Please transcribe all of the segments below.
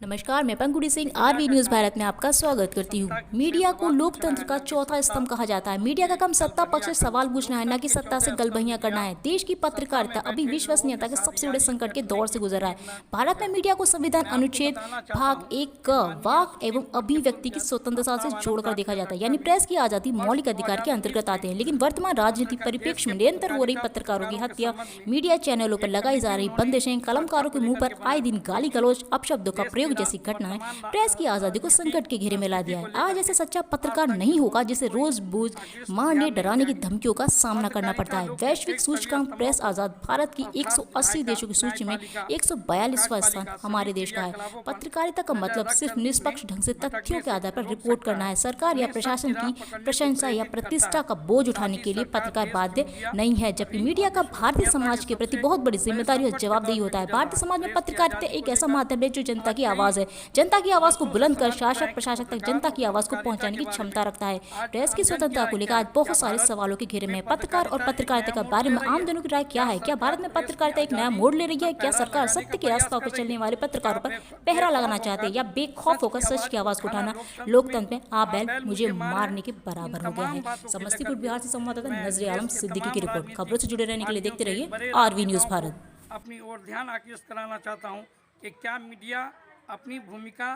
नमस्कार, मैं Pankhuri Singh RV news Bharat में आपका स्वागत करती हूँ। मीडिया को लोकतंत्र का चौथा स्तंभ कहा जाता है। मीडिया का काम सत्ता पक्ष से सवाल पूछना है, न कि सत्ता से गलबहियां करना है। देश की पत्रकारिता अभी विश्वसनीयता के सबसे बड़े संकट के दौर से गुजर रहा है। भारत में मीडिया को संविधान अनुच्छेद भाग 1 क वाक एवं अभिव्यक्ति की स्वतंत्रता से जोड़कर देखा जाता है, यानी प्रेस की आजादी मौलिक अधिकार के अंतर्गत आते हैं। लेकिन वर्तमान राजनीतिक परिप्रेक्ष्य में निरंतर हो रही पत्रकारों की हत्या, मीडिया चैनलों पर लगाई जा रही बंदिशें, कलमकारों के मुंह पर आए दिन गाली गलौज, अपशब्दों का प्रयोग जैसी घटनाएं प्रेस की आजादी को संकट के घेरे में ला दिया है। आज ऐसे सच्चा पत्रकार नहीं होगा जिसे रोज बूझ मारने डराने की धमकियों का सामना करना पड़ता है। वैश्विक सूचकांक प्रेस आजाद भारत की 180 देशों की सूची में 142वां स्थान हमारे देश का है। पत्रकारिता का मतलब सिर्फ निष्पक्ष ढंग से तथ्यों के आधार पर रिपोर्ट करना है। सरकार या प्रशासन की प्रशंसा या प्रतिष्ठा का बोझ उठाने के लिए पत्रकार बाध्य नहीं है, जबकि मीडिया का भारतीय समाज के प्रति बहुत बड़ी जिम्मेदारी और जवाबदेही होता है। भारतीय समाज में पत्रकारिता एक ऐसा माध्यम है जो जनता की आवाज है, जनता की आवाज को बुलंद कर शासक प्रशासक तक जनता की आवाज को पहुंचाने की क्षमता रखता है। प्रेस की स्वतंत्रता को लेकर आज बहुत सारे सवालों के घेरे में पत्रकार और पत्रकारिता के बारे में आमजनों की राय क्या है? क्या भारत में पत्रकारिता एक नया मोड़ ले रही है? क्या सरकार सत्य के रास्ते पर चलने वाले पत्रकारों पर पहरा लगाना चाहते हैं, या बेखौफ होकर सच की आवाज को उठाना लोकतंत्र में आप बैल मुझे मारने के बराबर हो गया है? समस्तीपुर बिहार से संवाददाता नजरे आलम सिद्दीकी की रिपोर्ट। खबरों से जुड़े रहने के लिए देखते रहिए आरवी न्यूज भारत। अपनी ओर ध्यान आकृष्ट कराना चाहता हूं कि क्या मीडिया अपनी भूमिका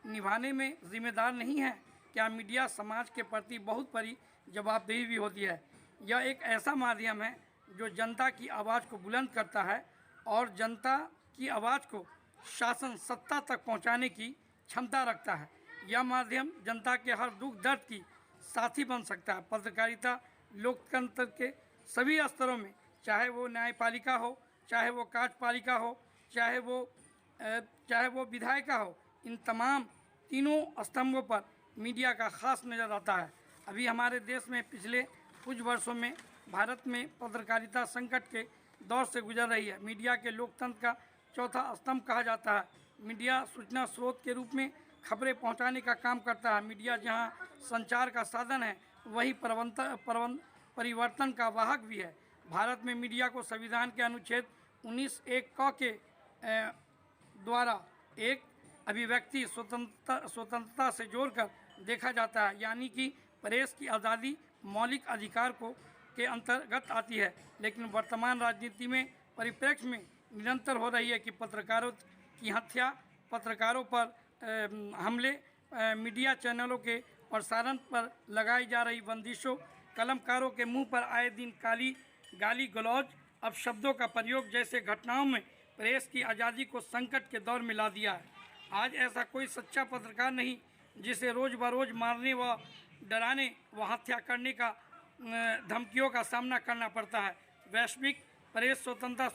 निभाने में जिम्मेदार नहीं है? क्या मीडिया समाज के प्रति बहुत बड़ी जवाबदेही भी होती है? यह एक ऐसा माध्यम है जो जनता की आवाज़ को बुलंद करता है और जनता की आवाज़ को शासन सत्ता तक पहुंचाने की क्षमता रखता है। यह माध्यम जनता के हर दुख दर्द की साथी बन सकता है। पत्रकारिता लोकतंत्र के सभी स्तरों में, चाहे वो न्यायपालिका हो, चाहे वो कार्यपालिका हो, चाहे वो विधायिका हो, इन तमाम तीनों स्तंभों पर मीडिया का खास नज़र आता है। अभी हमारे देश में पिछले कुछ वर्षों में भारत में पत्रकारिता संकट के दौर से गुजर रही है। मीडिया के लोकतंत्र का चौथा स्तंभ कहा जाता है। मीडिया सूचना स्रोत के रूप में खबरें पहुंचाने का काम करता है। मीडिया जहां संचार का साधन है, वही परिवर्तन का वाहक भी है। भारत में मीडिया को संविधान के अनुच्छेद 19(1) क के द्वारा एक अभिव्यक्ति स्वतंत्रता से जोड़कर देखा जाता है, यानी कि प्रेस की आज़ादी मौलिक अधिकार के अंतर्गत आती है। लेकिन वर्तमान राजनीति में परिप्रेक्ष्य में निरंतर हो रही है कि पत्रकारों की हत्या, पत्रकारों पर हमले, मीडिया चैनलों के प्रसारण पर लगाई जा रही बंदिशों, कलमकारों के मुंह पर आए दिन गाली गलौज, अपशब्दों का प्रयोग जैसे घटनाओं में प्रेस की आज़ादी को संकट के दौर में ला दिया है। आज ऐसा कोई सच्चा पत्रकार नहीं जिसे रोज़ बरोज़ मारने व डराने व हत्या करने का धमकियों का सामना करना पड़ता है। वैश्विक प्रेस स्वतंत्रता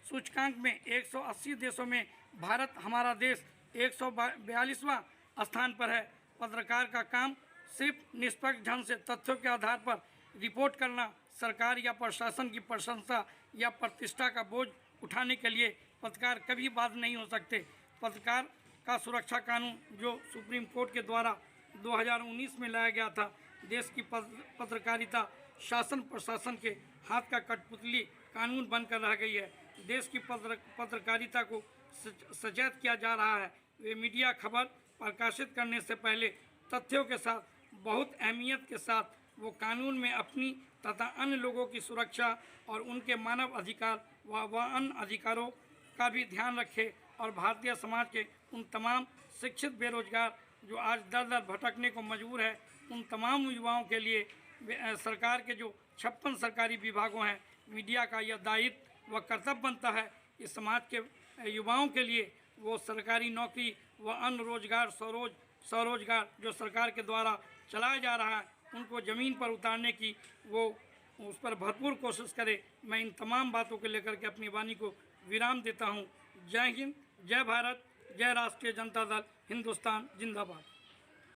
सूचकांक में 180 देशों में भारत हमारा देश 142वां स्थान पर है। पत्रकार का काम सिर्फ निष्पक्ष ढंग से तथ्यों के आधार पर रिपोर्ट करना, सरकार या प्रशासन की प्रशंसा या प्रतिष्ठा का बोझ उठाने के लिए पत्रकार कभी बाध्य नहीं हो सकते। पत्रकार का सुरक्षा कानून जो सुप्रीम कोर्ट के द्वारा 2019 में लाया गया था, देश की पत्रकारिता शासन प्रशासन के हाथ का कठपुतली कानून बनकर रह गई है। देश की पत्रकारिता को सचेत किया जा रहा है। वे मीडिया खबर प्रकाशित करने से पहले तथ्यों के साथ, बहुत अहमियत के साथ, वो कानून में अपनी तथा अन्य लोगों की सुरक्षा और उनके मानव अधिकार व अन्य अधिकारों का भी ध्यान रखे और भारतीय समाज के उन तमाम शिक्षित बेरोजगार जो आज दर दर भटकने को मजबूर है, उन तमाम युवाओं के लिए सरकार के जो 56 सरकारी विभागों हैं, मीडिया का यह दायित्व व कर्तव्य बनता है कि समाज के युवाओं के लिए वो सरकारी नौकरी व अन्य रोजगार, स्वरोजगार जो सरकार के द्वारा चलाया जा रहा है, उनको ज़मीन पर उतारने की वो उस पर भरपूर कोशिश करे। मैं इन तमाम बातों को लेकर के अपनी वाणी को विराम देता हूँ। जय हिंद, जय भारत, जय राष्ट्रीय जनता दल, हिंदुस्तान जिंदाबाद।